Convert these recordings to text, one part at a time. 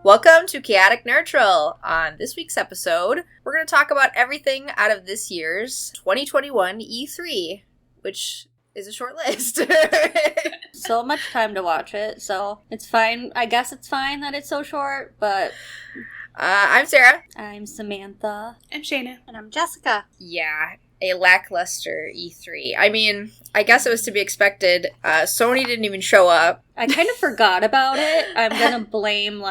Welcome to Chaotic Nerdtral. On this week's episode, we're going to talk about everything out of this year's 2021 E3, which is a short list. So much time to watch it, so it's fine. I guess it's fine that it's so short, but... I'm Sarah. I'm Samantha. I'm Shayna. And I'm Jessica. Yeah, a lackluster E3. I mean, I guess it was to be expected. Sony didn't even show up. I kind of forgot about it. I'm gonna blame,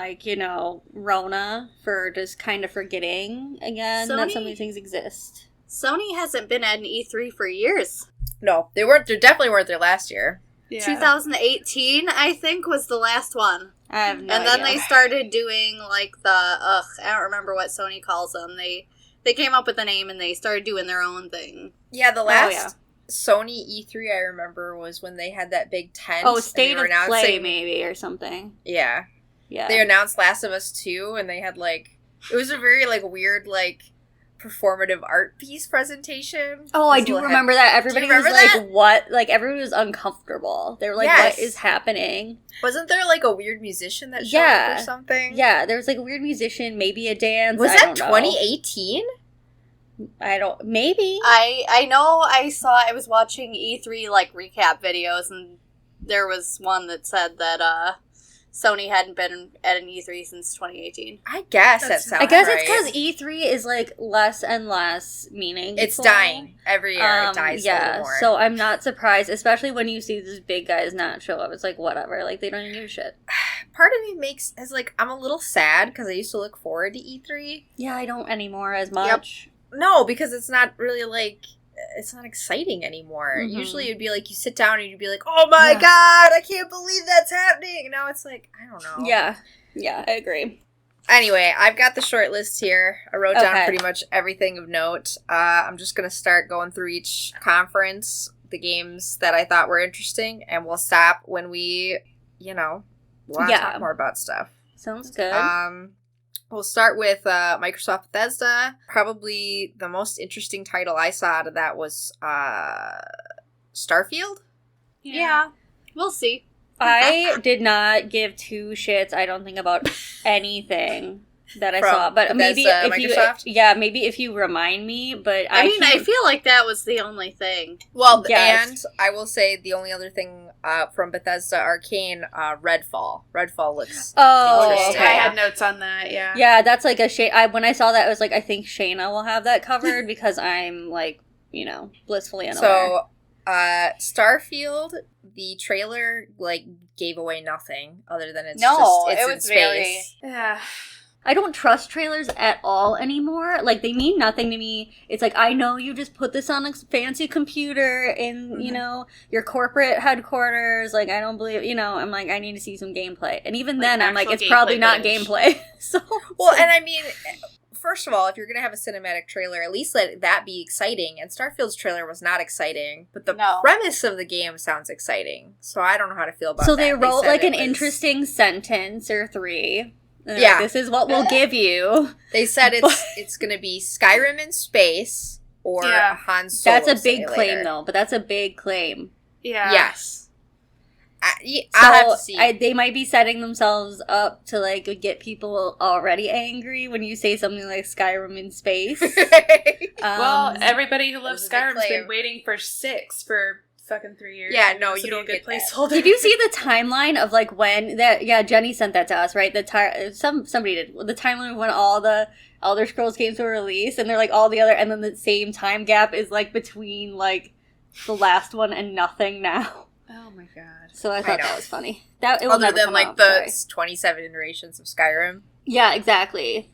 Rona for just kind of forgetting again that some of these things exist. Sony hasn't been at an E3 for years. No, they weren't. They definitely weren't there last year. Yeah. 2018, I think, was the last one. I have no And then idea. they started doing, I don't remember what Sony calls them. They came up with a name and they started doing their own thing. Yeah, the last Sony E3 I remember was when they had that big tent. Oh, State of Play, maybe, or something. Yeah. Yeah. They announced Last of Us 2, and they had, it was a very, weird, performative art piece presentation. Oh, I do remember that. Everybody was like, what? Like, everybody was uncomfortable. They were like, Yes. What is happening? Wasn't there, a weird musician that showed up or something? Yeah, there was, a weird musician, maybe a dance. Was I that don't know. 2018? Maybe. I know I was watching E3, recap videos, and there was one that said that, Sony hadn't been at an E3 since 2018. I guess that sounds I guess right. it's because E3 is, less and less meaningful. It's dying. Every year it dies a little more. So I'm not surprised, especially when you see these big guys not show up. It's whatever. They don't even give a shit. Part of me I'm a little sad because I used to look forward to E3. Yeah, I don't anymore as much. Yep. No, because it's not really, it's not exciting anymore. Mm-hmm. Usually it'd be you sit down and you'd be like, oh my god, I can't believe that's happening. Now it's I don't know. Yeah, I agree. Anyway, I've got the short list here. I wrote down pretty much everything of note. I'm just going to start going through each conference, the games that I thought were interesting, and we'll stop when we, want to talk more about stuff. Sounds good. We'll start with Microsoft Bethesda. Probably the most interesting title I saw out of that was Starfield. Yeah. We'll see. I did not give two shits, I don't think, about anything that I saw. But Bethesda, maybe if Microsoft? maybe if you remind me, but I feel like that was the only thing. Well, Yes. and I will say the only other thing from Bethesda Arcane, Redfall. Redfall looks interesting. okay. I had notes on that, yeah. Yeah, that's a shame. When I saw that, I was I think Shayna will have that covered because I'm, blissfully unaware. So, Starfield, the trailer, gave away nothing other than it's it in was space. Yeah. I don't trust trailers at all anymore. They mean nothing to me. It's I know you just put this on a fancy computer in, your corporate headquarters. I don't believe, I'm I need to see some gameplay. And even then, I'm it's probably not gameplay. Well, and I mean, first of all, if you're going to have a cinematic trailer, at least let that be exciting. And Starfield's trailer was not exciting, but the premise of the game sounds exciting. So I don't know how to feel about that. So they wrote an was interesting sentence or three. Yeah. This is what we'll give you. They said it's going to be Skyrim in space or Han Solo. That's a big claim, though. But that's a big claim. Yeah. Yes. I'll have to see. They might be setting themselves up to get people already angry when you say something like Skyrim in space. Well, everybody who loves That was a big Skyrim's claim. been waiting for 6 for fucking 3 years. Yeah, no, This you would don't be a good get that. placeholder. Did you see the timeline of when that? Yeah, Jenny sent that to us, right? Somebody did the timeline of when all the Elder Scrolls games were released, and they're all the other, and then the same time gap is between the last one and nothing now. Oh my god. So I thought that was funny. It will Other never than come out, the sorry. 27 iterations of Skyrim. Yeah, exactly.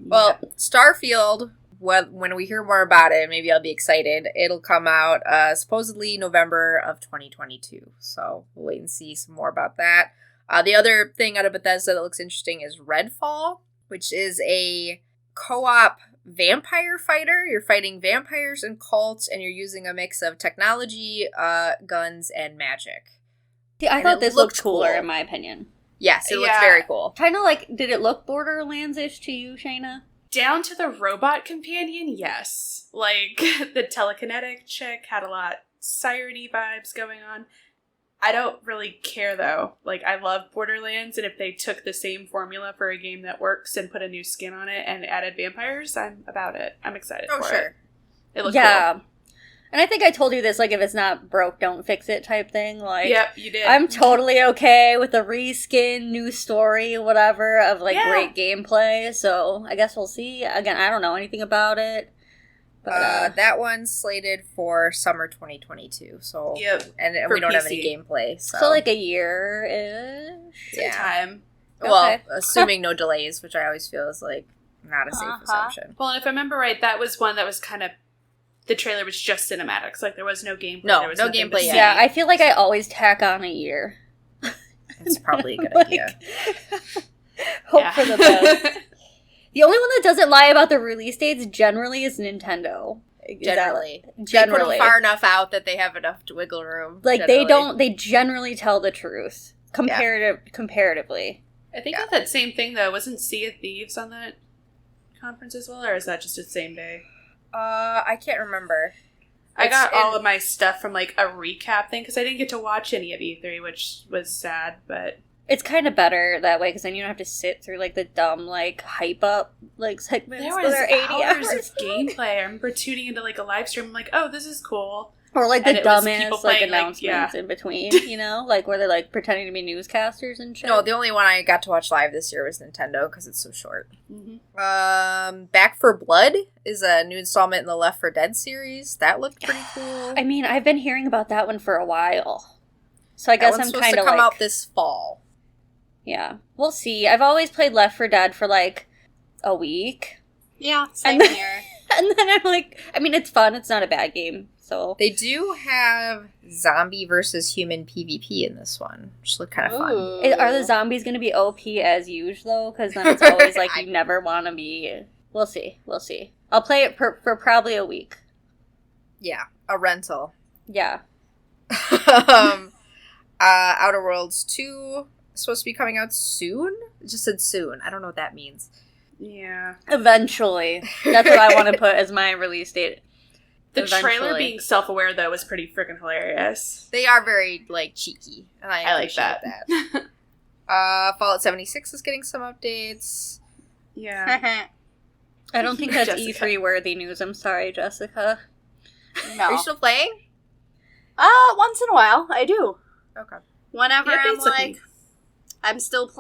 Well, Starfield, when we hear more about it, maybe I'll be excited. It'll come out supposedly November of 2022. So we'll wait and see some more about that. The other thing out of Bethesda that looks interesting is Redfall, which is a co-op vampire fighter. You're fighting vampires and cults, and you're using a mix of technology, guns, and magic. See, I thought this looked cooler, in my opinion. Yes, it looks very cool. Kind of did it look Borderlands-ish to you, Shayna? Down to the robot companion, yes. The telekinetic chick had a lot siren-y vibes going on. I don't really care, though. Like, I love Borderlands, and if they took the same formula for a game that works and put a new skin on it and added vampires, I'm about it. I'm excited for it. It looks cool. And I think I told you this, like, if it's not broke, don't fix it type thing. Like, yep, you did. I'm totally okay with a reskin, new story, whatever, of, like, great gameplay. So, I guess we'll see. Again, I don't know anything about it. But, that one's slated for summer 2022. So, and we don't have any gameplay. So, like a year-ish? Time. Well, assuming no delays, which I always feel is, like, not a safe assumption. Well, and if I remember right, that was one that was kind of, the trailer was just cinematics. Like, there was no gameplay. No, there was no gameplay yet. Yeah, I feel like I always tack on a year. It's probably a good idea. Hope for the best. The only one that doesn't lie about the release dates generally is Nintendo. Generally. Generally. They put them far enough out that they have enough wiggle room. Like, they generally tell the truth. Comparatively. I think with that same thing, though, wasn't Sea of Thieves on that conference as well, or is that just the same day? I can't remember. I got all of my stuff from, like, a recap thing, because I didn't get to watch any of E3, which was sad, but... It's kind of better that way, because then you don't have to sit through, like, the dumb, like, hype-up, like, segments there was that are 80 hours hours of gameplay. I remember tuning into, like, a live stream. I'm like, oh, this is cool. Or, like, the dumbass, like, playing, announcements in between, you know? Like, where they're, like, pretending to be newscasters and shit. No, the only one I got to watch live this year was Nintendo, because it's so short. Mm-hmm. Back for Blood is a new installment in the Left 4 Dead series. That looked pretty cool. I mean, I've been hearing about that one for a while. So I guess I'm kind of supposed to come out this fall. Yeah. We'll see. I've always played Left 4 Dead for, like, a week. Yeah, same here. And then I'm like, I mean, it's fun. It's not a bad game, so. They do have zombie versus human PvP in this one, which look kind of fun. Are the zombies going to be OP as usual, though? Because then it's always like you never want to be... We'll see. We'll see. I'll play it for probably a week. Yeah, a rental. Yeah. Outer Worlds 2 is supposed to be coming out soon? It just said soon. I don't know what that means. Yeah. Eventually. That's what I want to put as my release date. The trailer being self-aware, though, was pretty freaking hilarious. They are very, like, cheeky. And I like that. Fallout 76 is getting some updates. Yeah. I don't think that's E3 worthy news. I'm sorry, Jessica. No. Are you still playing? Once in a while, I do. Okay. Whenever I'm like, I'm still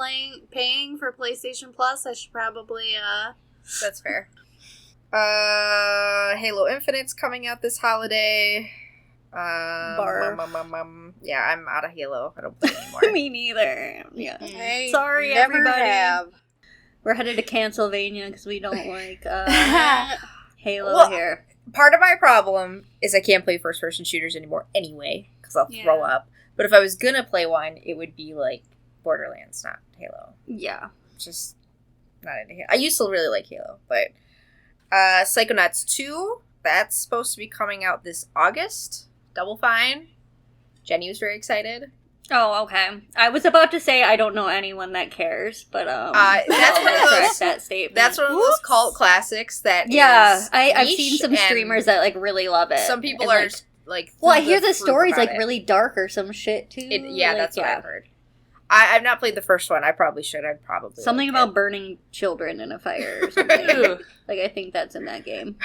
paying for PlayStation Plus, I should probably, That's fair. Halo Infinite's coming out this holiday. Yeah, I'm out of Halo. I don't play anymore. Me neither. Yeah. I Sorry, never everybody. have. We're headed to Cancelvania because we don't like Halo Well, here. Part of my problem is I can't play first-person shooters anymore anyway, because I'll throw up. But if I was gonna play one, it would be, like, Borderlands, not Halo. Yeah. Just not into Halo. I used to really like Halo, but... Psychonauts 2, that's supposed to be coming out this August. Double Fine. Jenny was very excited. Oh, okay. I was about to say I don't know anyone that cares, but that's one of those. That statement. That's one of those cult classics that. I've seen some streamers that like really love it. Some people are like. Well, I hear the story's like really dark or some shit too. That's what I've heard. I've not played the first one. I probably should. I'd probably something about burning children in a fire or something. Like I think that's in that game.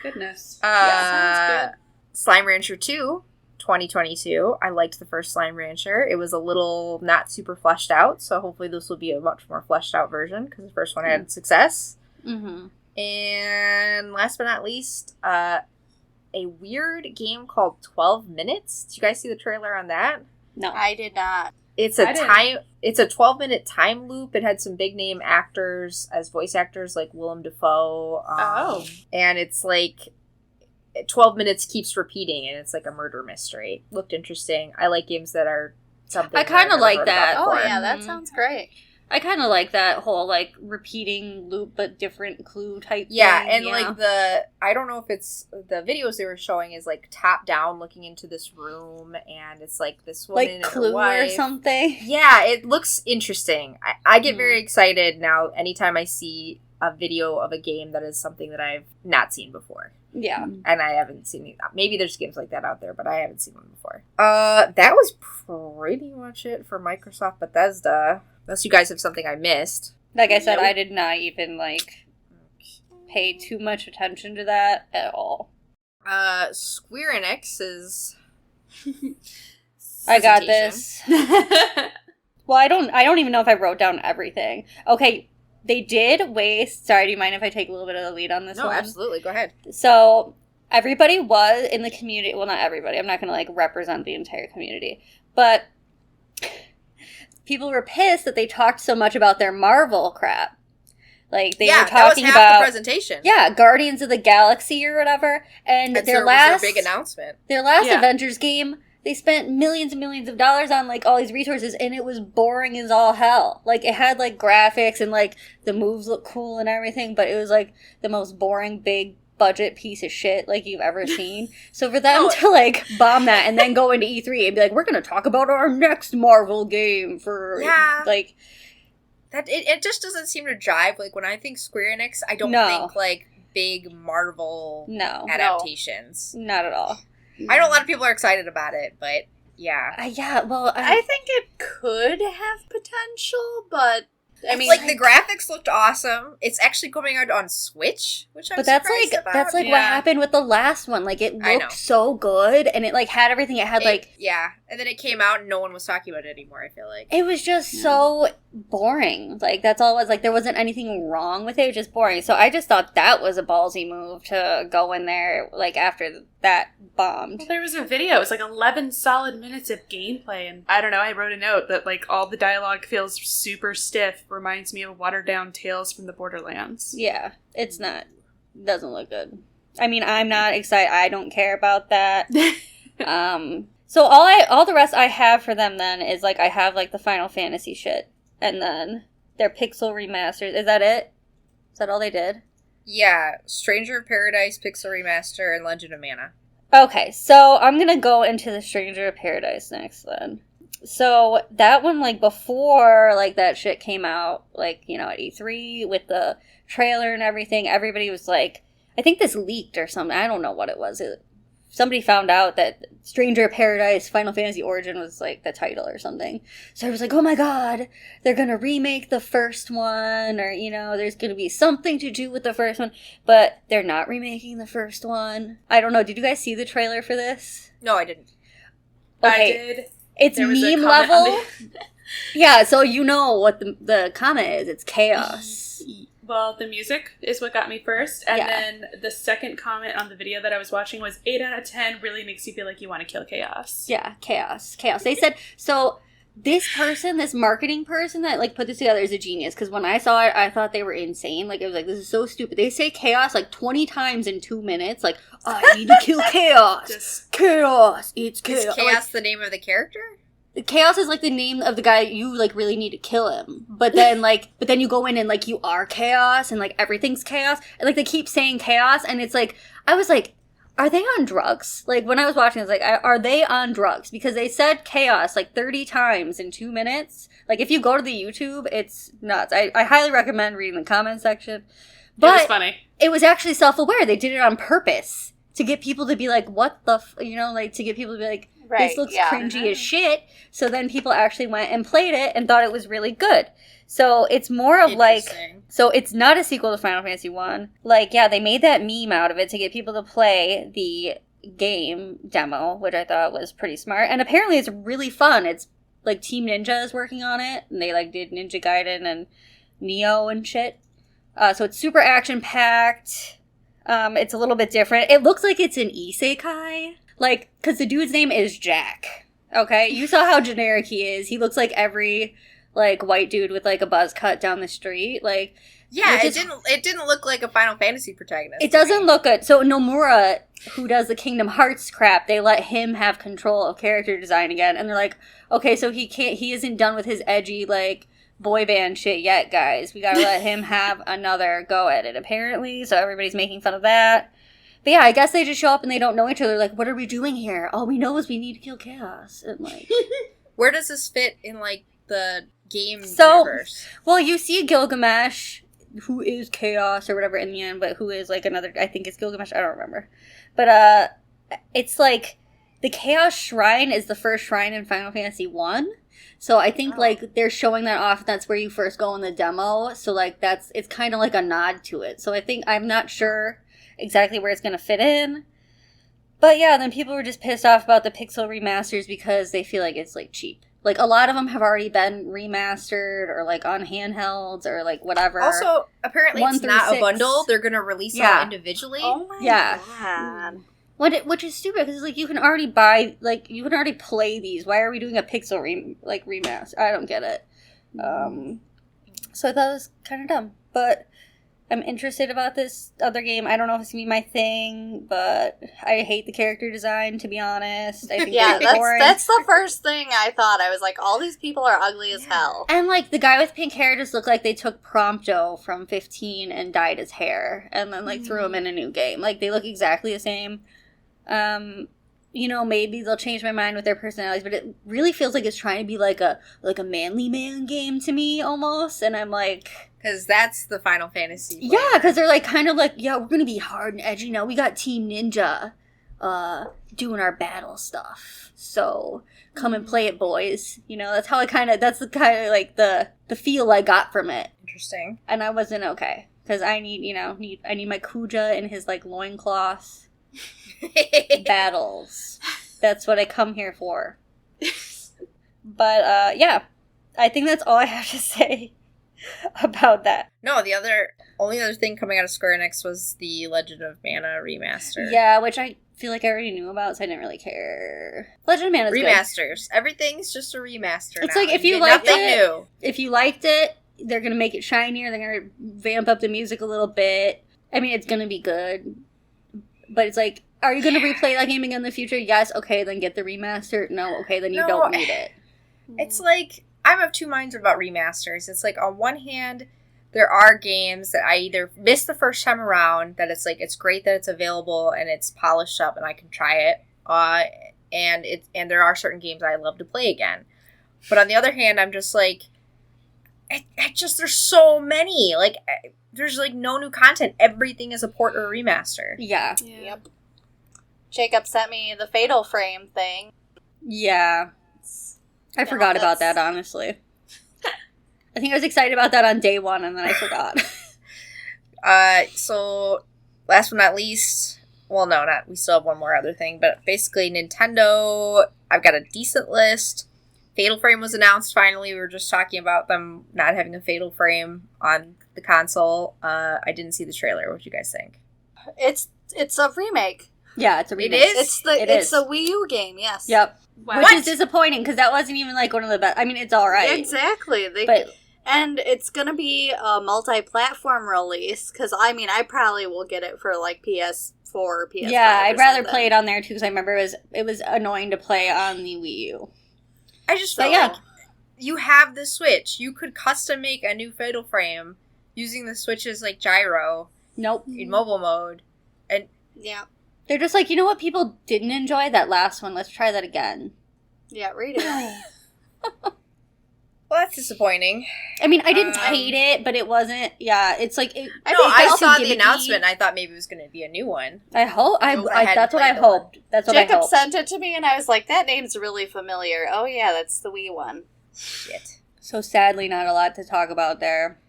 Goodness. Sounds good. Slime Rancher 2. 2022. I liked the first Slime Rancher. It was a little not super fleshed out, so hopefully this will be a much more fleshed out version because the first one had success. Mm-hmm. And last but not least, a weird game called 12 Minutes. Did you guys see the trailer on that? No, I did not. It's a 12-minute time loop. It had some big name actors as voice actors like Willem Dafoe. And it's like 12 minutes keeps repeating, and it's like a murder mystery. Looked interesting. I like games that are something. I kind of like that. Oh yeah, that sounds great. I kind of like that whole, like, repeating loop but different clue type thing. And, like, I don't know if it's, the videos they were showing is, like, top down looking into this room, and it's, like, this woman and Clue her wife. or something. Yeah, it looks interesting. I get very excited now anytime I see a video of a game that is something that I've not seen before. Yeah. And I haven't seen it. Maybe there's games like that out there, but I haven't seen one before. That was pretty much it for Microsoft Bethesda. Unless you guys have something I missed. Like I said, I did not even, like, pay too much attention to that at all. Square Enix is... I got this. Well, I don't even know if I wrote down everything. Okay, they did waste... Sorry, do you mind if I take a little bit of the lead on this one? No, absolutely. Go ahead. So, everybody was in the community... Well, not everybody. I'm not going to, like, represent the entire community. But people were pissed that they talked so much about their Marvel crap. Like, they were talking that was half about... the presentation. Yeah, Guardians of the Galaxy or whatever. And their last... big announcement. Their last Avengers game... They spent millions and millions of dollars on, like, all these resources, and it was boring as all hell. Like, it had, like, graphics, and, like, the moves looked cool and everything, but it was, like, the most boring, big budget piece of shit, like, you've ever seen. So for them to, like, bomb that and then go into E3 and be like, we're gonna talk about our next Marvel game for, like... That it just doesn't seem to jive. Like, when I think Square Enix, I don't think, like, big Marvel adaptations. No, not at all. I know a lot of people are excited about it, but yeah. I think it could have potential, but I mean, like, the graphics looked awesome. It's actually coming out on Switch, which I'm surprised about. That's like what happened with the last one. Like, it looked so good, and it, like, had everything. It had, and then it came out, and no one was talking about it anymore, I feel like. It was just so boring. Like, that's all it was. Like, there wasn't anything wrong with it. It was just boring. So I just thought that was a ballsy move to go in there, like, after that bombed. Well, there was a video. It was, like, 11 solid minutes of gameplay, and I don't know, I wrote a note that, like, all the dialogue feels super stiff. Reminds me of watered-down Tales from the Borderlands. Yeah, it's not. Doesn't look good. I mean, I'm not excited. I don't care about that. So all the rest I have for them then is, like, I have, like, the Final Fantasy shit. And then their Pixel remasters. Is that it? Is that all they did? Yeah. Stranger of Paradise, Pixel Remaster, and Legend of Mana. Okay, so I'm gonna go into the Stranger of Paradise next then. So that one, like, before, like, that shit came out, like, you know, at E3 with the trailer and everything, everybody was like, I think this leaked or something. I don't know what it was. Somebody found out that Stranger of Paradise Final Fantasy Origin was, like, the title or something. So I was like, oh my god, they're gonna remake the first one, or, you know, there's gonna be something to do with the first one, but they're not remaking the first one. I don't know, did you guys see the trailer for this? No, I didn't. Okay. I did. It's meme level. Yeah, so you know what the comment is. It's chaos. Well, the music is what got me first, and then the second comment on the video that I was watching was 8 out of 10 really makes you feel like you want to kill chaos. Yeah, chaos. They said, so this marketing person that, like, put this together is a genius, because when I saw it, I thought they were insane. Like, it was like, this is so stupid. They say chaos, like, 20 times in 2 minutes. Like, I need to kill chaos. Chaos. It's chaos. Is chaos the name of the character? Chaos is, like, the name of the guy you, like, really need to kill him. But then, you go in and, like, you are chaos, and, like, everything's chaos. And, like, they keep saying chaos, and it's like, I was like, are they on drugs? Like, when I was watching, I was like, are they on drugs? Because they said chaos, like, 30 times in 2 minutes. Like, if you go to the YouTube, it's nuts. I highly recommend reading the comment section. But it was funny. It was actually self-aware. They did it on purpose to get people to be like, what the you know, like, to get people to be like, this looks cringy as shit. So then people actually went and played it and thought it was really good. So it's more of, like, so it's not a sequel to Final Fantasy 1. Like, yeah, they made that meme out of it to get people to play the game demo, which I thought was pretty smart. And apparently it's really fun. It's, like, Team Ninja is working on it. And they, like, did Ninja Gaiden and Neo and shit. So it's super action-packed. It's a little bit different. It looks like it's an isekai. Like, because the dude's name is Jack. Okay? You saw how generic he is. He looks like every, like, white dude with, like, a buzz cut down the street. Like, yeah, it didn't look like a Final Fantasy protagonist. It doesn't look good. So Nomura, who does the Kingdom Hearts crap, they let him have control of character design again. And they're like, okay, so he isn't done with his edgy, like, boy band shit yet, guys. We gotta let him have another go at it, apparently. So everybody's making fun of that. But yeah, I guess they just show up and they don't know each other. Like, what are we doing here? All we know is we need to kill Chaos. And like, where does this fit in like the game universe? Well, you see Gilgamesh, who is Chaos or whatever in the end, but who is like another. I think it's Gilgamesh. I don't remember. But it's like the Chaos Shrine is the first shrine in Final Fantasy 1. So I think, like, they're showing that off. That's where you first go in the demo. So, like, it's kind of like a nod to it. So I think, I'm not sure exactly where it's going to fit in. But yeah, then people were just pissed off about the pixel remasters because they feel like it's, like, cheap. Like, a lot of them have already been remastered or, like, on handhelds or, like, whatever. Also, apparently it's not a bundle. They're going to release them individually. Oh my god. Which is stupid, because, like, you can already buy, like, you can already play these. Why are we doing a pixel remaster? I don't get it. So I thought it was kind of dumb. But I'm interested about this other game. I don't know if it's going to be my thing, but I hate the character design, to be honest. I think that's the first thing I thought. I was like, all these people are ugly as hell. And, like, the guy with pink hair just looked like they took Prompto from 15 and dyed his hair, and then, like, threw him in a new game. Like, they look exactly the same. You know, maybe they'll change my mind with their personalities, but it really feels like it's trying to be like a manly man game to me, almost, and I'm like... Because that's the Final Fantasy. Yeah, because they're like, kind of like, yeah, we're gonna be hard and edgy now. We got Team Ninja, doing our battle stuff. So, come and play it, boys. You know, that's the kind of, like, the feel I got from it. Interesting. And I wasn't okay. Because I need my Kuja in his, like, loincloth. Battles. That's what I come here for. But yeah, I think that's all I have to say about that. No, the only other thing coming out of Square Enix was the Legend of Mana remaster. Yeah, which I feel like I already knew about, so I didn't really care. Legend of Mana's remasters. Good. Everything's just a remaster. It's now. Like if you liked it, they're gonna make it shinier. They're gonna vamp up the music a little bit. I mean, it's gonna be good, but it's like, are you going to replay that game again in the future? Yes. Okay, then get the remaster. No. Okay, then you don't need it. It's like, I'm of two minds about remasters. It's like, on one hand, there are games that I either missed the first time around, that it's like, it's great that it's available and it's polished up and I can try it. And there are certain games I love to play again. But on the other hand, I'm just like, there's so many. Like, there's like no new content. Everything is a port or a remaster. Yeah. Yep. Jacob sent me the Fatal Frame thing. Yeah. I forgot about that, honestly. I think I was excited about that on day one, and then I forgot. So, last but not least, well, no, we still have one more other thing, but basically Nintendo, I've got a decent list. Fatal Frame was announced finally. We were just talking about them not having a Fatal Frame on the console. I didn't see the trailer. What do you guys think? It's a remake. Yeah, it's a remake. It is? It's a Wii U game, yes. Yep. Which is disappointing, because that wasn't even, like, one of the best. I mean, it's alright. Exactly. And it's gonna be a multi-platform release, because, I mean, I probably will get it for, like, PS4 or PS5. Yeah, I'd rather play it on there, too, because I remember it was annoying to play on the Wii U. I just felt like you have the Switch. You could custom make a new Fatal Frame using the Switch's, like, gyro. Nope. In mobile mode. And yeah. They're just like, you know what people didn't enjoy? That last one. Let's try that again. Yeah, read it. Well, that's disappointing. I mean, I didn't hate it, but it wasn't. Yeah, it's like. I saw the announcement and I thought maybe it was going to be a new one. I hope. That's what I hoped. That's what Jacob I hoped. sent it to me and I was like, that name's really familiar. Oh, yeah, that's the Wii one. Shit. So sadly, not a lot to talk about there.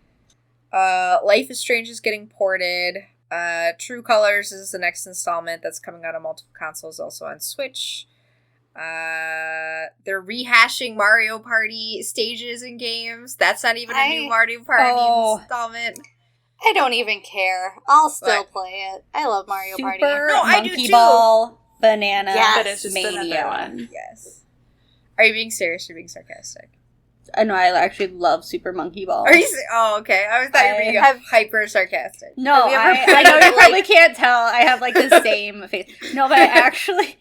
Life is Strange is getting ported. True Colors is the next installment that's coming out on multiple consoles, also on Switch. They're rehashing Mario Party stages and games. That's not even a new Mario Party installment. I don't even care. I'll still play it. I love Mario Party. Monkey Ball, Banana, but it's just Mania. another one. Yes. Are you being serious or being sarcastic? I know, I actually love Super Monkey Ball. Are you? Oh, okay. I thought you were being hyper sarcastic. No, I know you probably can't tell. I have like the same face. No, but I actually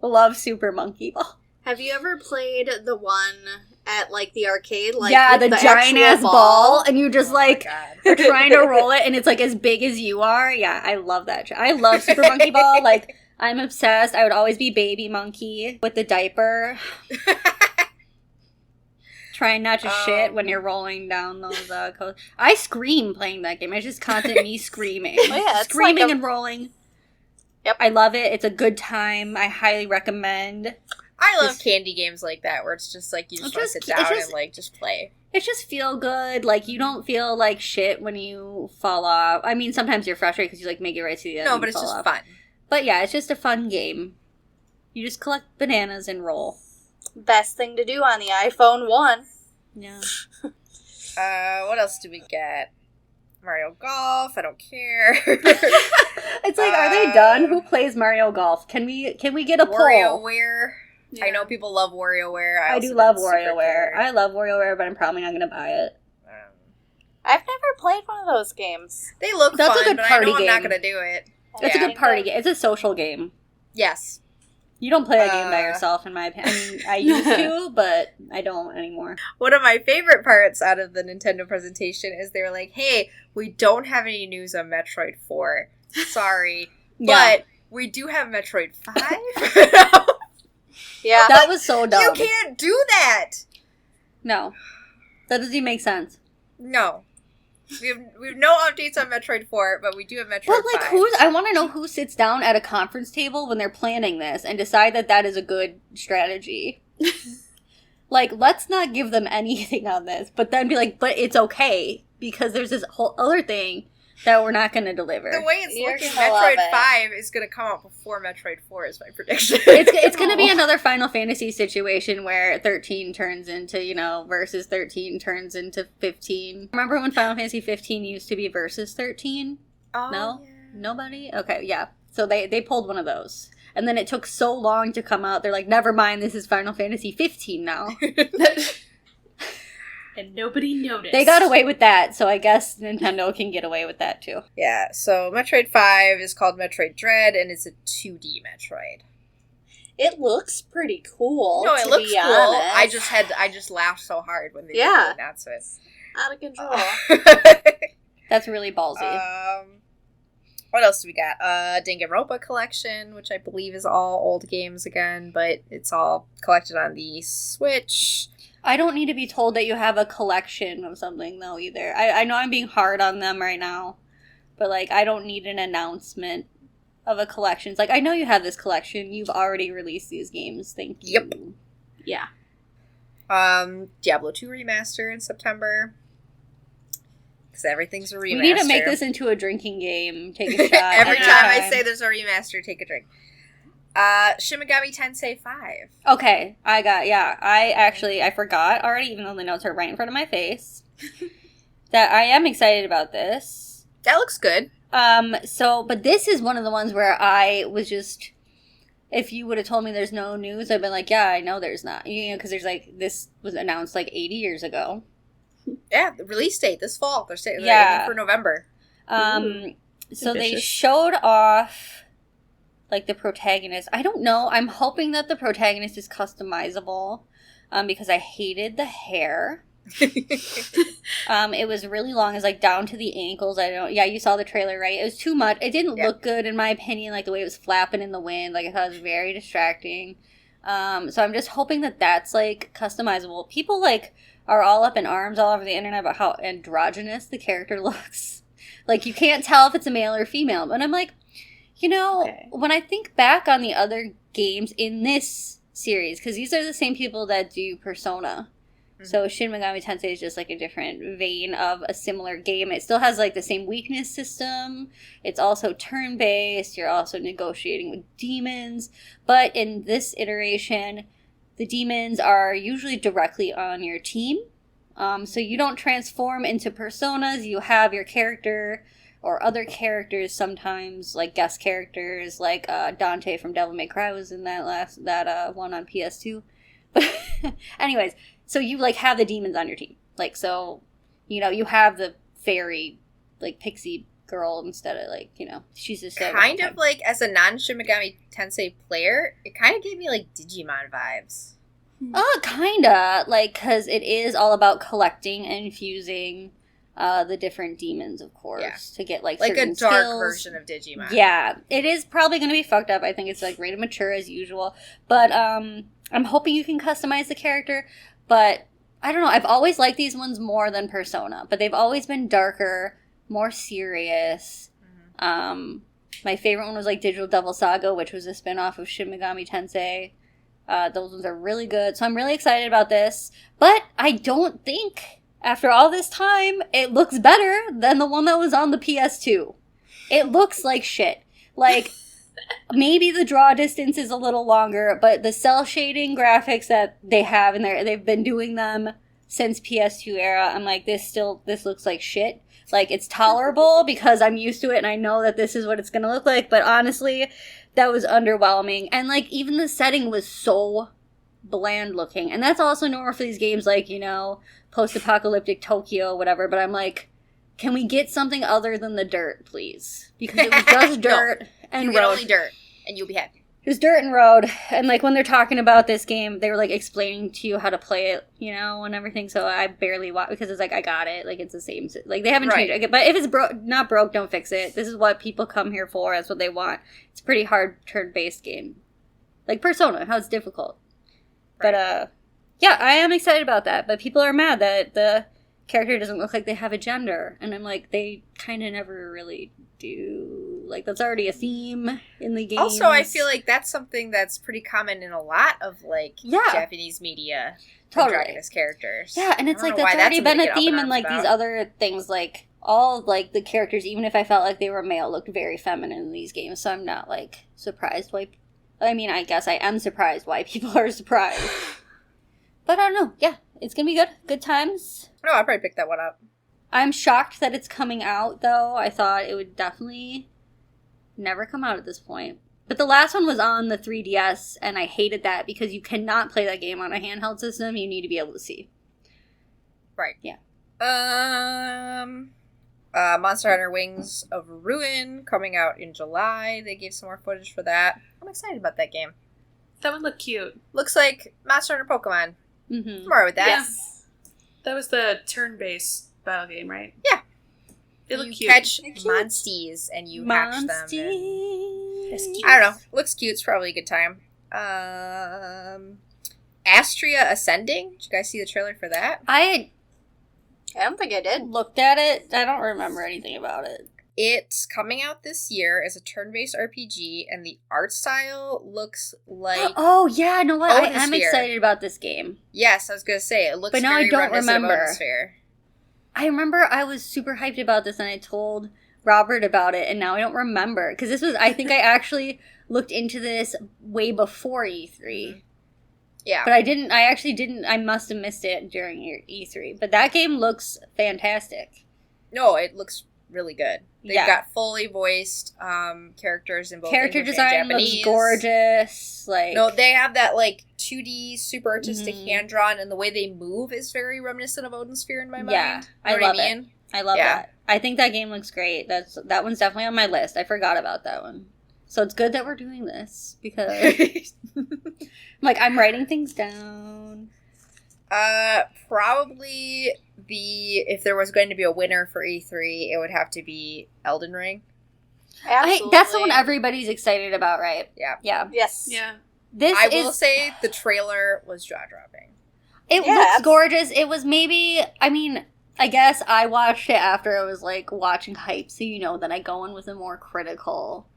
love Super Monkey Ball. Have you ever played the one at, like, the arcade. Like, yeah, the giant-ass ball, and you just, like, are trying to roll it, and it's, like, as big as you are. Yeah, I love that. I love Super Monkey Ball. Like, I'm obsessed. I would always be Baby Monkey with the diaper. Trying not to shit when you're rolling down those coasts. I scream playing that game. It's just constant me screaming. Oh, yeah, it's screaming like and rolling. Yep. I love it. It's a good time. I highly recommend. I love candy games like that where it's just like you just want to sit down and like just play. It's just feel good. Like you don't feel like shit when you fall off. I mean, sometimes you're frustrated because you like make it right to the end. No, but it's just fun. But yeah, it's just a fun game. You just collect bananas and roll. Best thing to do on the iPhone 1. Yeah. What else do we get? Mario Golf. I don't care. It's like, are they done? Who plays Mario Golf? Can we get a poll? WarioWare. Yeah. I know people love WarioWare. I do love WarioWare. I love WarioWare, but I'm probably not going to buy it. I've never played one of those games. They look That's fun, a good but party I know game. I'm not going to do it. It's a good party game. It's a social game. Yes. You don't play that game by yourself, in my opinion. I mean, I used to, but I don't anymore. One of my favorite parts out of the Nintendo presentation is they were like, hey, we don't have any news on Metroid 4. Sorry. Yeah. But we do have Metroid 5. Yeah. That was so dumb. You can't do that. No. That doesn't even make sense. No. We have no updates on Metroid 4, but we do have Metroid 5. But, like, I want to know who sits down at a conference table when they're planning this and decide that that is a good strategy. Like, let's not give them anything on this, but then be like, but it's okay, because there's this whole other thing that we're not going to deliver. The way it's looking, Metroid 5 is going to come out before Metroid 4 is my prediction. It's going to be another Final Fantasy situation where 13 turns into, versus 13 turns into 15. Remember when Final Fantasy 15 used to be versus 13? Oh, No? yeah. Nobody? Okay, yeah. So they pulled one of those. And then it took so long to come out, they're like, never mind, this is Final Fantasy 15 now. And nobody noticed. They got away with that, so I guess Nintendo can get away with that too. Yeah, so Metroid 5 is called Metroid Dread, and it's a 2D Metroid. It looks pretty cool. No, it looks cool. Honest. I just laughed so hard when they did the announcement. Out of control. That's really ballsy. What else do we got? Danganronpa Collection, which I believe is all old games again, but it's all collected on the Switch. I don't need to be told that you have a collection of something, though, either. I know I'm being hard on them right now, but, like, I don't need an announcement of a collection. It's like, I know you have this collection. You've already released these games. Thank you. Yep. Yeah. Diablo 2 Remaster in September. Because everything's a remaster. We need to make this into a drinking game. Take a shot. Every time I say there's a remaster, take a drink. Shin Megami Tensei 5. Okay, I forgot already, even though the notes are right in front of my face, that I am excited about this. That looks good. But this is one of the ones where I was just, if you would have told me there's no news, I'd been like, yeah, I know there's not. Because there's like, this was announced like 80 years ago. Yeah, the release date this fall. They're aiming for November. So they showed off like the protagonist. I don't know. I'm hoping that the protagonist is customizable, because I hated the hair. It was really long. It was like down to the ankles. You saw the trailer, right? It was too much. It didn't look good in my opinion, like the way it was flapping in the wind. Like I thought it was very distracting. So I'm just hoping that that's like customizable. People like are all up in arms all over the internet about how androgynous the character looks. Like you can't tell if it's a male or female. But I'm like, when I think back on the other games in this series, because these are the same people that do Persona. Mm-hmm. So Shin Megami Tensei is just like a different vein of a similar game. It still has like the same weakness system. It's also turn-based. You're also negotiating with demons. But in this iteration, the demons are usually directly on your team. So you don't transform into personas. You have your character or other characters sometimes, like guest characters, like Dante from Devil May Cry was in that one on PS2. But anyways, so you like have the demons on your team. Like, so, you have the fairy, like pixie girl instead of like, she's just kind of like as a non-Shin Megami Tensei player, it kind of gave me like Digimon vibes. Kinda. Like, because it is all about collecting and infusing the different demons, of course, to get, like a certain dark skills. version of Digimon. Yeah. It is probably going to be fucked up. I think it's, like, rated mature as usual. But I'm hoping you can customize the character. But, I don't know. I've always liked these ones more than Persona. But they've always been darker, more serious. My favorite one was, like, Digital Devil Saga, which was a spin-off of Shin Megami Tensei. Those ones are really good. So I'm really excited about this. But I don't think, after all this time, it looks better than the one that was on the PS2. It looks like shit. Like, maybe the draw distance is a little longer, but the cell shading graphics that they have in there, they've been doing them since PS2 era. I'm like, this looks like shit. Like, it's tolerable because I'm used to it and I know that this is what it's going to look like. But honestly, that was underwhelming. And, like, even the setting was so bland looking. And that's also normal for these games, like, you know, post-apocalyptic Tokyo, whatever. But I'm like, can we get something other than the dirt, please? Because it was just dirt and road. Only dirt, and you'll be happy. It was dirt and road. And, like, when they're talking about this game, they were, like, explaining to you how to play it, you know, and everything. So I barely watched, because it's like, I got it. Like, it's the same. Like, they haven't changed it. But if it's not broke, don't fix it. This is what people come here for. That's what they want. It's a pretty hard turn-based game. Like Persona, how it's difficult. Right. But, yeah, I am excited about that. But people are mad that the character doesn't look like they have a gender. And I'm like, they kind of never really do. Like, that's already a theme in the game. Also, I feel like that's something that's pretty common in a lot of, like, Japanese media. Protagonist characters. Yeah, and it's like, that's already been a theme in, like, these other things. Like, all, like, the characters, even if I felt like they were male, looked very feminine in these games. So I'm not, like, surprised why... I mean, I guess I am surprised why people are surprised. But I don't know. Yeah, it's gonna be good. Good times. No, I'll probably pick that one up. I'm shocked that it's coming out, though. I thought it would definitely never come out at this point. But the last one was on the 3DS, and I hated that because you cannot play that game on a handheld system. You need to be able to see. Right. Yeah. Monster Hunter Wings of Ruin coming out in July. They gave some more footage for that. I'm excited about that game. That one looked cute. Looks like Monster Hunter Pokemon. Mm-hmm. More with that. Yes. That was the turn-based battle game, right? Yeah. It looked you cute. catch monsties and you hatch them. And, I don't know. Looks cute. It's probably a good time. Astria Ascending. Did you guys see the trailer for that? I don't think I did. Looked at it. I don't remember anything about it. It's coming out this year as a turn-based RPG, and the art style looks like... Oh, yeah, no, what? I am Odinsphere. Excited about this game. Yes, I was going to say, it looks but now very I don't reminiscent remember. of Odinsphere. I remember I was super hyped about this, and I told Robert about it, and now I don't remember. Because this was, I think I actually looked into this way before E3. Mm-hmm. Yeah. But I must have missed it during E3. But that game looks fantastic. No, it looks really good. They've got fully voiced characters in both Character English design and Japanese. looks gorgeous. Like, no, they have that, like, 2D, super artistic hand-drawn, and the way they move is very reminiscent of Odinsphere in my mind. Yeah, I love it. I love that. I think that game looks great. That one's definitely on my list. I forgot about that one. So it's good that we're doing this, because I'm writing things down. Probably if there was going to be a winner for E3, it would have to be Elden Ring. Absolutely. That's the one everybody's excited about, right? Yeah. Yeah. Yes. Yeah. I will say the trailer was jaw-dropping. It looks gorgeous. It was I guess I watched it after I was, like, watching hype, so you know that I go in with a more critical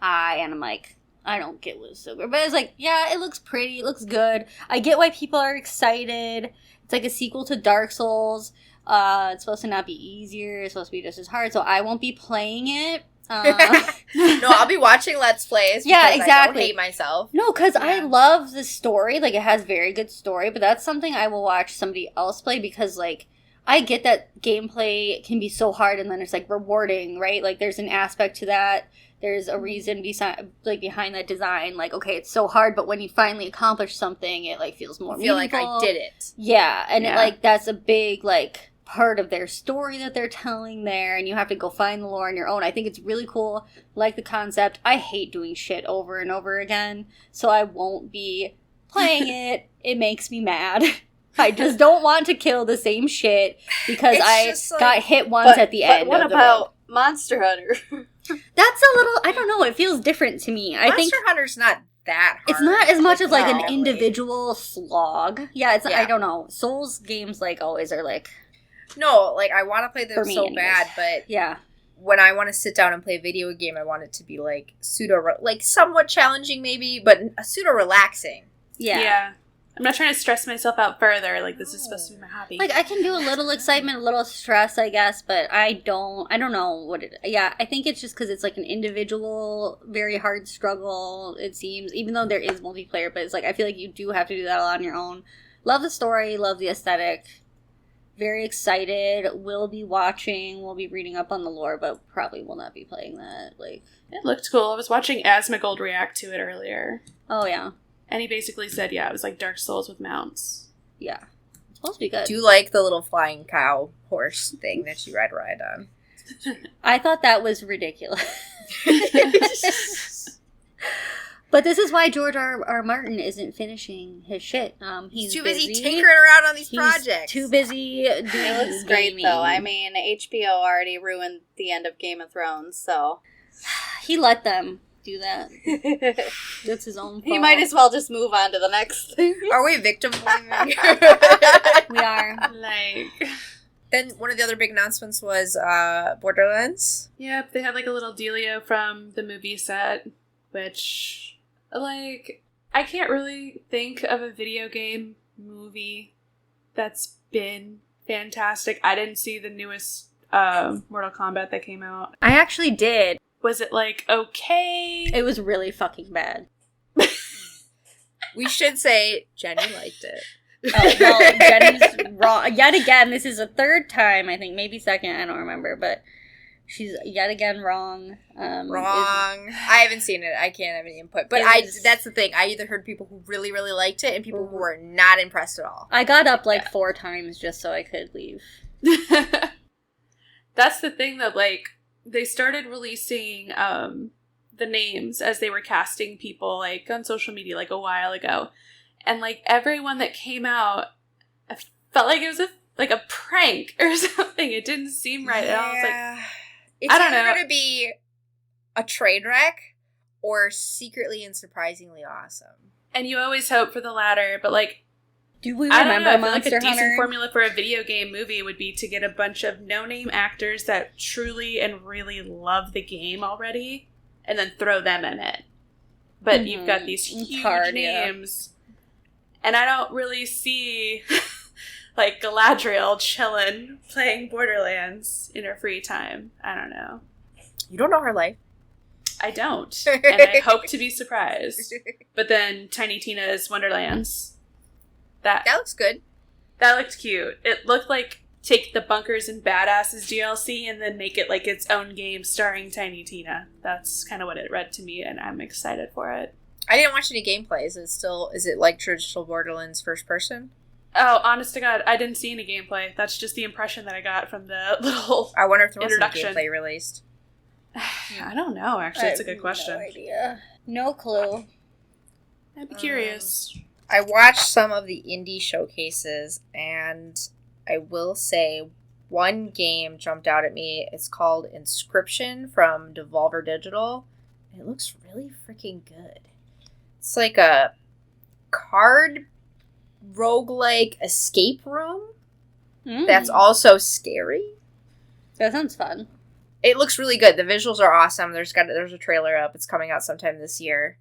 eye, and I'm like, I don't get what's so good. But it's like, yeah, it looks pretty, it looks good. I get why people are excited. It's like a sequel to Dark Souls. It's supposed to not be easier, it's supposed to be just as hard, so I won't be playing it. No, I'll be watching Let's Plays. Yeah, exactly. I don't hate myself. No, because I love the story. Like, it has very good story, but that's something I will watch somebody else play because, like, I get that gameplay can be so hard and then it's, like, rewarding, right? Like, there's an aspect to that. There's a reason behind that design. Like, okay, it's so hard, but when you finally accomplish something, it, like, feels more meaningful. Like I did it. Yeah, and that's a big, like, part of their story that they're telling there, and you have to go find the lore on your own. I think it's really cool. Like the concept. I hate doing shit over and over again, so I won't be playing it, it makes me mad. I just don't want to kill the same shit because I got hit once at the end. But what about Monster Hunter? That's a little, I don't know, it feels different to me. I think Monster Hunter's not that hard. It's not as much as like an individual slog. Yeah, it's I don't know. Souls games like always are like no, like I want to play them so bad, but yeah, when I want to sit down and play a video game, I want it to be like somewhat challenging maybe, but pseudo relaxing. Yeah. I'm not trying to stress myself out further. Like, this is supposed to be my hobby. Like, I can do a little excitement, a little stress, I guess, but I don't know what it... Yeah, I think it's just because it's, like, an individual, very hard struggle, it seems, even though there is multiplayer, but it's like, I feel like you do have to do that a lot on your own. Love the story, love the aesthetic. Very excited. Will be watching, we'll be reading up on the lore, but probably will not be playing that. Like, it looked cool. I was watching Asmongold react to it earlier. Oh, yeah. And he basically said, yeah, it was like Dark Souls with mounts. Yeah. It's supposed to be good. Do you like the little flying cow horse thing that you ride on? I thought that was ridiculous. But this is why George R. Martin isn't finishing his shit. He's too busy tinkering around on these projects. Too busy doing It looks great, though. I mean, HBO already ruined the end of Game of Thrones, so... He let them do that. That's his own fault. He might as well just move on to the next thing. Are we victim blaming? We are. Like... Then one of the other big announcements was Borderlands. Yep, they had like a little dealio from the movie set, which, like, I can't really think of a video game movie that's been fantastic. I didn't see the newest Mortal Kombat that came out. I actually did. Was it, like, okay? It was really fucking bad. We should say Jenny liked it. Oh, well, Jenny's wrong. Yet again, this is a third time, I think. Maybe second, I don't remember. But she's yet again wrong. Wrong. I haven't seen it. I can't have any input. But that's the thing. I either heard people who really, really liked it and people who were not impressed at all. I got up, 4 times just so I could leave. That's the thing, that, like, they started releasing the names as they were casting people, like, on social media, like, a while ago. And, like, everyone that came out, I felt like it was a prank or something. It didn't seem right. And I was like, it's either going to be a train wreck or secretly and surprisingly awesome. And you always hope for the latter, but, like, do we remember I feel Monster like a decent Hunter? formula for a video game movie would be to get a bunch of no-name actors that truly and really love the game already, and then throw them in it. But you've got these huge names, and I don't really see, like, Galadriel chilling, playing Borderlands in her free time. I don't know. You don't know her life. I don't, and I hope to be surprised. But then Tiny Tina's Wonderlands... That looks good. That looked cute. It looked like take the Bunkers and Badasses DLC and then make it like its own game starring Tiny Tina. That's kind of what it read to me, and I'm excited for it. I didn't watch any gameplay. Is it like traditional Borderlands first person? Oh, honest to God, I didn't see any gameplay. That's just the impression that I got from the little I wonder if there was any introduction. gameplay released. I don't know, actually. It's a good question. No idea. No clue. I'd be curious. I watched some of the indie showcases, and I will say one game jumped out at me. It's called Inscription from Devolver Digital. It looks really freaking good. It's like a card roguelike escape room that's also scary. That sounds fun. It looks really good. The visuals are awesome. There's a trailer up. It's coming out sometime this year.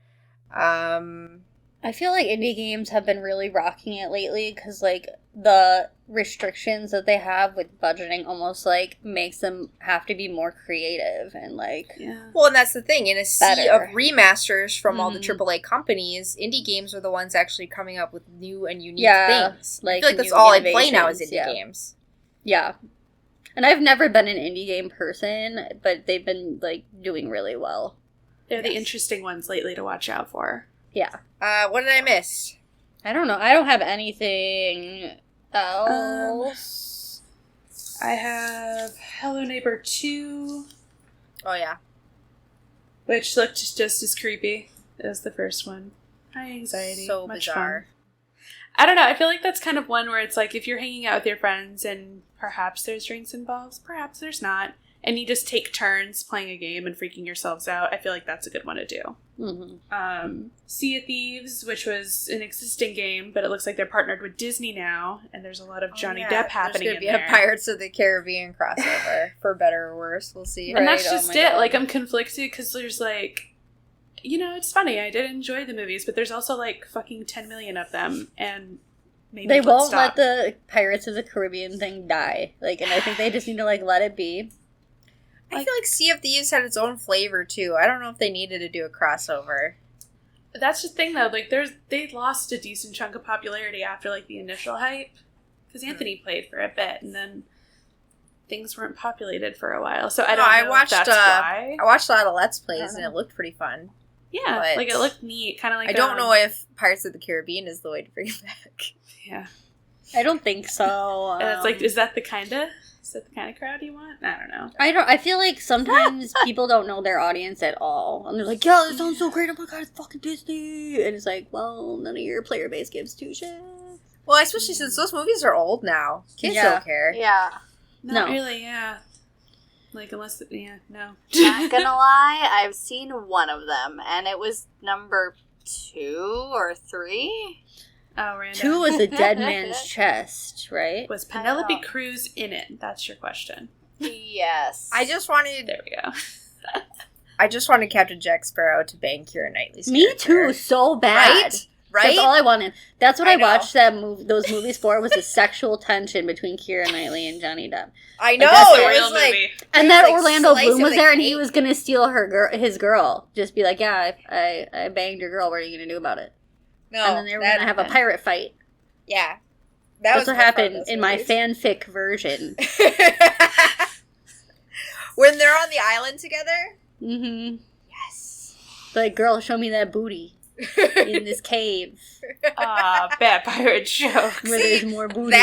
I feel like indie games have been really rocking it lately because, like, the restrictions that they have with budgeting almost, like, makes them have to be more creative and, like... Yeah. Well, and that's the thing. In a sea better. of remasters from all the AAA companies, indie games are the ones actually coming up with new and unique things. Like, I feel like that's all I play now is indie games. Yeah. And I've never been an indie game person, but they've been, like, doing really well. They're the interesting ones lately to watch out for. Yeah. What did I miss? I don't know. I don't have anything else. I have Hello Neighbor 2. Oh, yeah. Which looked just as creepy as the first one. High anxiety. So much bizarre. fun. I don't know. I feel like that's kind of one where it's like if you're hanging out with your friends and perhaps there's drinks involved, perhaps there's not, and you just take turns playing a game and freaking yourselves out, I feel like that's a good one to do. Mm-hmm. Sea of Thieves, which was an existing game, but it looks like they're partnered with Disney now, and there's a lot of Johnny Depp happening in there. There's going to be a Pirates of the Caribbean crossover, for better or worse. We'll see. And that's just it. God. Like, I'm conflicted because there's, like, you know, it's funny. I did enjoy the movies, but there's also, like, fucking 10 million of them, and maybe they won't let the Pirates of the Caribbean thing die. Like, and I think they just need to, like, let it be. I feel like Sea of Thieves had its own flavor, too. I don't know if they needed to do a crossover. That's the thing, though. Like, they lost a decent chunk of popularity after, like, the initial hype. Because Anthony played for a bit, and then things weren't populated for a while. So I don't know if that's why. I watched a lot of Let's Plays, and it looked pretty fun. Yeah, like, it looked neat. Kind of like... I don't know if Pirates of the Caribbean is the way to bring it back. Yeah. I don't think so. And it's like, is that the kind of crowd you want? I don't know. I feel like sometimes people don't know their audience at all. And they're like, yeah, this sounds so great. Oh my god, it's fucking Disney. And it's like, well, none of your player base gives two shits. Well, especially since those movies are old now. Kids don't care. Yeah. Not really, yeah. Like, unless, no. Not gonna lie, I've seen one of them, and it was number 2 or 3. Oh, random. 2 was the Dead Man's Chest, right? Was Penelope Cruz in it? That's your question. Yes. I just wanted... There we go. I just wanted Captain Jack Sparrow to bang Keira Knightley's Me character. too, so bad. Right? That's all I wanted. That's what I watched know. those movies for, was the sexual tension between Keira Knightley and Johnny Depp. I know, that's the it real was like... movie. And that like Orlando slice Bloom of was the there, and he cake. was gonna steal his girl. Just be like, yeah, I banged your girl, what are you gonna do about it? No, And then they were gonna have a pirate fight. Yeah. That's what happened in my fanfic version. When they're on the island together? Mm-hmm. Yes. Like, girl, show me that booty in this cave Bad pirate joke. where there's more booty.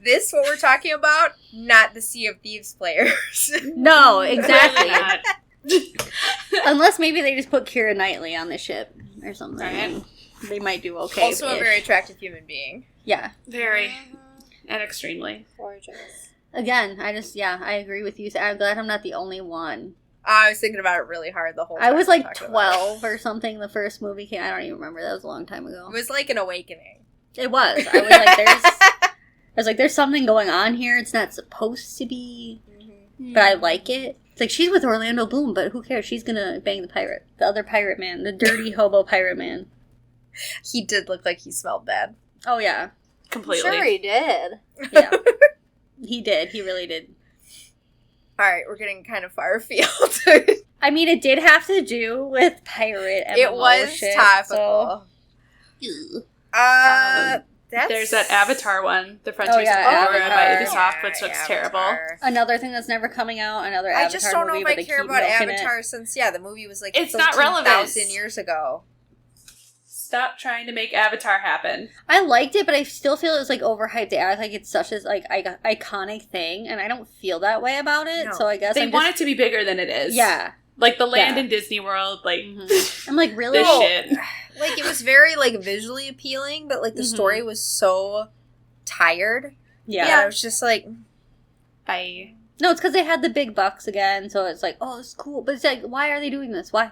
This what we're talking about, not the Sea of Thieves players. No, exactly. Really Unless maybe they just put Keira Knightley on the ship or something. Right. They might do okay. Also a very attractive human being. Yeah. Very. And extremely. Gorgeous. Again, I agree with you. I'm glad I'm not the only one. I was thinking about it really hard the whole time. I was like talking about 12 or something. The first movie came. I don't even remember. That was a long time ago. it. It was like an awakening. It was. I was like, there's something going on here. It's not supposed to be, but I like it. It's like, she's with Orlando Bloom, but who cares? She's gonna bang the pirate, the other pirate man, the dirty hobo pirate man. He did look like he smelled bad. Oh yeah, Completely. Sure he did. yeah. He did. He really did. All right, we're getting kind of far afield. I mean, it did have to do with pirate MMO It was shit, topical. So. There's that Avatar one, The Frontiers of yeah, Pandora by Avatar. Ubisoft, which looks terrible. Another thing that's never coming out. Another I Avatar just don't know movie, if I but they care keep about milking Avatar it. since, the movie was like It's not relevant. 13,000 years ago. Stop trying to make Avatar happen. I liked it, but I still feel it's like overhyped. They act like it's such a iconic thing, and I don't feel that way about it. No. So I guess They want it to be bigger than it is. Yeah, Like the land Yeah. in Disney World, like I'm like, really? this shit. Like, it was very, like, visually appealing, but, like, the story was so tired. Yeah. It was just like... Bye. No, it's because they had the big bucks again, so it's like, oh, it's cool. But it's like, why are they doing this? Why?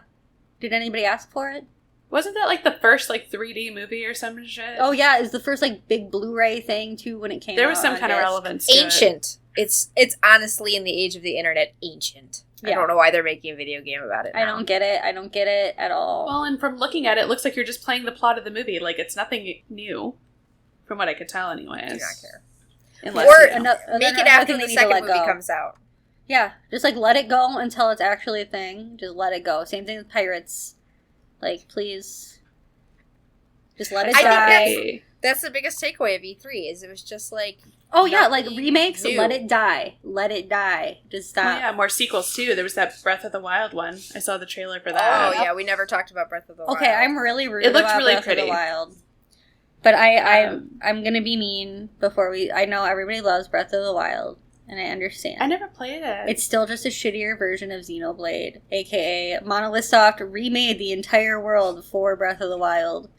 Did anybody ask for it? Wasn't that like the first like 3D movie or some shit? Oh yeah, it's the first like big Blu-ray thing too when it came out. There was some kind of disc. relevance to it. Ancient. It's honestly, in the age of the internet, ancient. I Yeah. don't know why they're making a video game about it now. I don't get it. I don't get it at all. Well, and from looking at it, it looks like you're just playing the plot of the movie. Like, it's nothing new, from what I could tell anyways. I do not care. Unless, Or you know. make it after the second movie comes out. Yeah, just like let it go until it's actually a thing. Just let it go. Same thing with Pirates. Like, please. Just let it I die. think that's the biggest takeaway of E3, is it was just like... Oh yeah, like nothing remakes, new. let it die. Let it die. Just Oh, stop. yeah, more sequels too. There was that Breath of the Wild one. I saw the trailer for Oh, that. yeah, we never talked about Breath of the Wild. Okay, I'm really rude It looked about really Breath of pretty. the Wild. But I'm gonna be mean before I know everybody loves Breath of the Wild, and I understand. I never played it. It's still just a shittier version of Xenoblade, aka Monolith Soft remade the entire world for Breath of the Wild,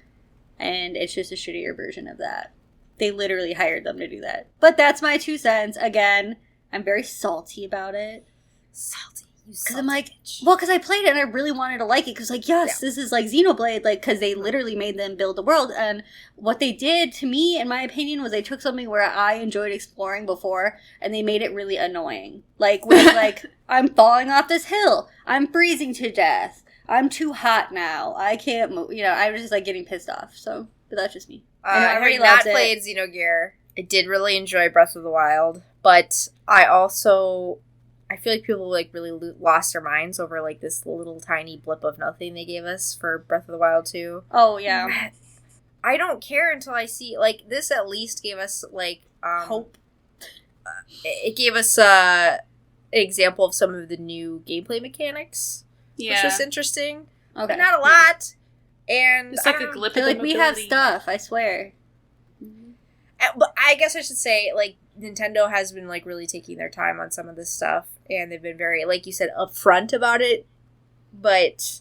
and it's just a shittier version of that. They literally hired them to do that. But that's my 2 cents. Again, I'm very salty about it. Salty. Because I'm like, well, because I played it and I really wanted to like it. Because, like, yes, this is like Xenoblade. Like, because they literally made them build the world. And what they did, to me, in my opinion, was they took something where I enjoyed exploring before and they made it really annoying. Like, with, like, I'm falling off this hill. I'm freezing to death. I'm too hot now. I can't move. You know, I was just, like, getting pissed off. So, but that's just me. Having not played Xenogear, I did really enjoy Breath of the Wild. But I feel like people, like, really lost their minds over, like, this little tiny blip of nothing they gave us for Breath of the Wild 2. Oh, yeah. I don't care until I see, like, this at least gave us, like, hope. It gave us an example of some of the new gameplay mechanics, which was interesting. Okay. But not a lot. And it's like a glip I feel of like we have stuff, I swear. But I guess I should say, like, Nintendo has been, like, really taking their time on some of this stuff, and they've been very, like you said, upfront about it, but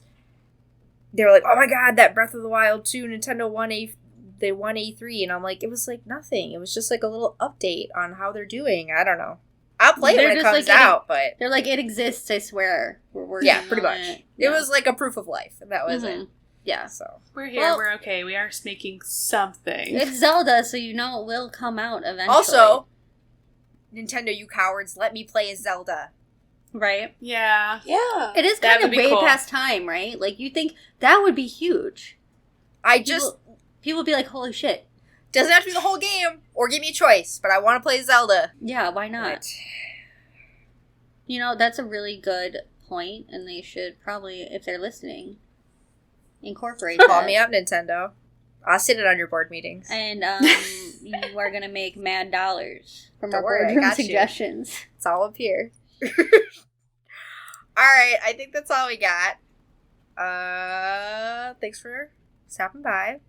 they were like, oh my god, that Breath of the Wild 2, Nintendo won E3, and I'm like, it was, like, nothing. It was just, like, a little update on how they're doing. I don't know. I'll play it when it comes out, but... They're like, it exists, I swear. We're working yeah, pretty much. It. It was, like, a proof of life, and that was it. Yeah. So we're here, we're okay. We are making something. It's Zelda, so you know it will come out eventually. Also, Nintendo, you cowards, let me play as Zelda. Right? Yeah. Yeah. It is kind of way past time, right? Like, you think that would be huge. People would be like, holy shit. Doesn't have to be the whole game, or give me a choice, but I want to play Zelda. Yeah, why not? Right. You know, that's a really good point, and they should probably, if they're listening, incorporate Call me up, Nintendo. I'll sit it on your board meetings. And you are going to make mad dollars from our boardroom suggestions. It's all up here. Alright, I think that's all we got. Thanks for stopping by.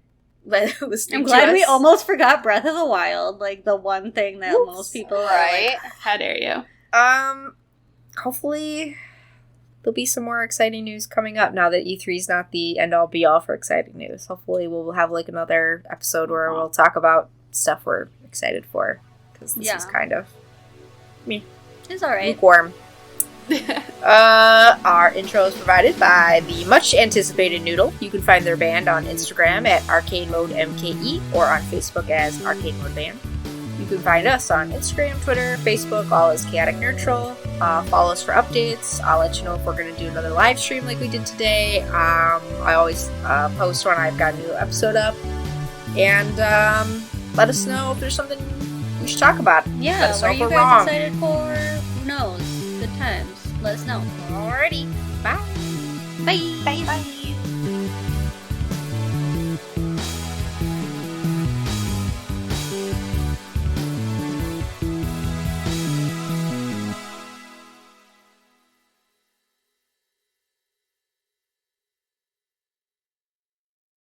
I'm glad we almost forgot Breath of the Wild, like the one thing that most people are like, how dare you? Hopefully there'll be some more exciting news coming up now that E3 is not the end-all be-all for exciting news. Hopefully we'll have like another episode where we'll talk about stuff we're excited for. Because this is kind of... It's alright. Lukewarm. Our intro is provided by the much-anticipated Noodle. You can find their band on Instagram at ArcadeModeMKE or on Facebook as Arcade Mode Band. You can find us on Instagram, Twitter, Facebook, all as Chaotic Nerdtral. Follow us for updates. I'll let you know if we're going to do another live stream like we did today. I always post when I've got a new episode up. And let us know if there's something we should talk about. Yeah, what are you guys excited for? Who knows? Good times. Let us know. Alrighty. Bye. Bye. Bye. Bye.